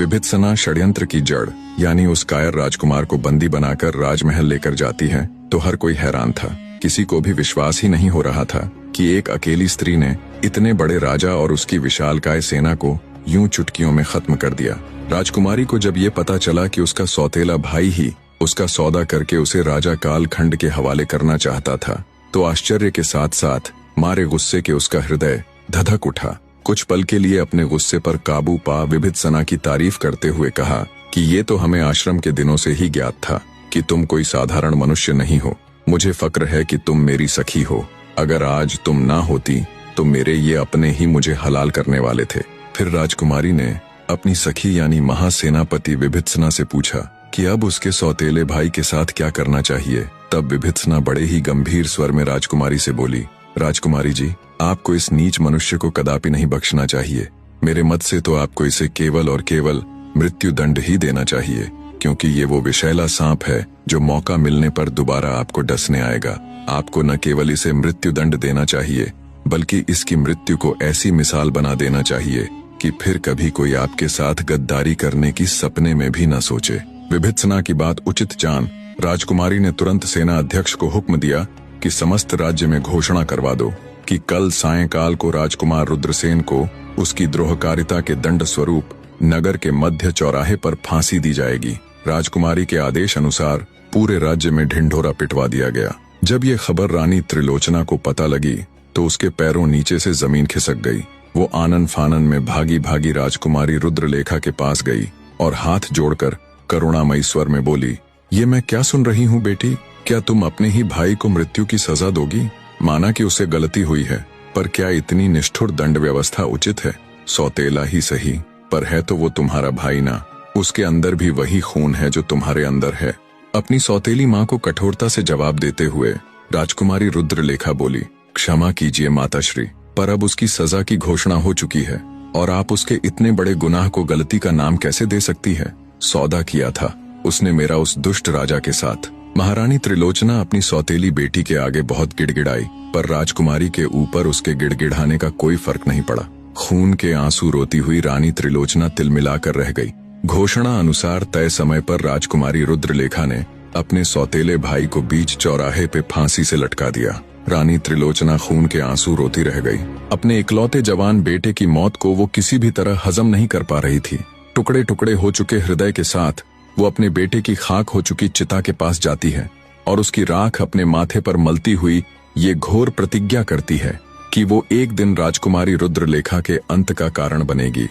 विभित्सना षड्यंत्र की जड़ यानी उस कायर राजकुमार को बंदी बनाकर राजमहल लेकर जाती है तो हर कोई हैरान था। किसी को भी विश्वास ही नहीं हो रहा था कि एक अकेली स्त्री ने इतने बड़े राजा और उसकी विशालकाय सेना को यूं चुटकियों में खत्म कर दिया। राजकुमारी को जब ये पता चला कि उसका सौतेला भाई ही उसका सौदा करके उसे राजा कालखंड के हवाले करना चाहता था तो आश्चर्य के साथ साथ मारे गुस्से के उसका हृदय धधक उठा। कुछ पल के लिए अपने गुस्से पर काबू पा विभित्सना की तारीफ करते हुए कहा कि ये तो हमें आश्रम के दिनों से ही ज्ञात था कि तुम कोई साधारण मनुष्य नहीं हो। मुझे फक्र है कि तुम मेरी सखी हो। अगर आज तुम ना होती तो मेरे ये अपने ही मुझे हलाल करने वाले थे। फिर राजकुमारी ने अपनी सखी यानी महासेनापति विभित्सना से पूछा कि अब उसके सौतेले भाई के साथ क्या करना चाहिए। तब विभित्सना बड़े ही गंभीर स्वर में राजकुमारी से बोली, राजकुमारी जी, आपको इस नीच मनुष्य को कदापि नहीं बख्शना चाहिए। मेरे मत से तो आपको इसे केवल और केवल मृत्यु दंड ही देना चाहिए, क्योंकि ये वो विषैला सांप है जो मौका मिलने पर दोबारा आपको डसने आएगा। आपको न केवल इसे मृत्यु दंड देना चाहिए बल्कि इसकी मृत्यु को ऐसी मिसाल बना देना चाहिए कि फिर कभी कोई आपके साथ गद्दारी करने की सपने में भी न सोचे। विभित्सना की बात उचित जान राजकुमारी ने तुरंत सेना अध्यक्ष को हुक्म दिया कि समस्त राज्य में घोषणा करवा दो कि कल सायंकाल को राजकुमार रुद्रसेन को उसकी द्रोहकारिता के दंड स्वरूप नगर के मध्य चौराहे पर फांसी दी जाएगी। राजकुमारी के आदेश अनुसार पूरे राज्य में ढिंढोरा पिटवा दिया गया। जब ये खबर रानी त्रिलोचना को पता लगी तो उसके पैरों नीचे से जमीन खिसक गई। वो आनन फानन में भागी भागी राजकुमारी रुद्रलेखा के पास गई और हाथ जोड़कर करुणामयी स्वर में बोली, ये मैं क्या सुन रही हूँ बेटी? क्या तुम अपने ही भाई को मृत्यु की सजा दोगी? माना कि उसे गलती हुई है, पर क्या इतनी निष्ठुर दंड व्यवस्था उचित है? सौतेला ही सही, पर है तो वो तुम्हारा भाई ना। उसके अंदर भी वही खून है जो तुम्हारे अंदर है। अपनी सौतेली माँ को कठोरता से जवाब देते हुए राजकुमारी रुद्रलेखा बोली, क्षमा कीजिए माताश्री, पर अब उसकी सजा की घोषणा हो चुकी है और आप उसके इतने बड़े गुनाह को गलती का नाम कैसे दे सकती है? सौदा किया था उसने मेरा उस दुष्ट राजा के साथ। महारानी त्रिलोचना अपनी सौतेली बेटी के आगे बहुत गिड़गिड़ाई, पर राजकुमारी के ऊपर उसके गिड़गिड़ाने का कोई फर्क नहीं पड़ा। खून के आंसू रोती हुई रानी त्रिलोचना तिलमिलाकर रह गई। घोषणा अनुसार तय समय पर राजकुमारी रुद्रलेखा ने अपने सौतेले भाई को बीच चौराहे पे फांसी से लटका दिया। रानी त्रिलोचना खून के आंसू रोती रह गई। अपने इकलौते जवान बेटे की मौत को वो किसी भी तरह हजम नहीं कर पा रही थी। टुकड़े टुकड़े हो चुके हृदय के साथ वो अपने बेटे की खाक हो चुकी चिता के पास जाती है और उसकी राख अपने माथे पर मलती हुई ये घोर प्रतिज्ञा करती है कि वो एक दिन राजकुमारी रुद्रलेखा के अंत का कारण बनेगी।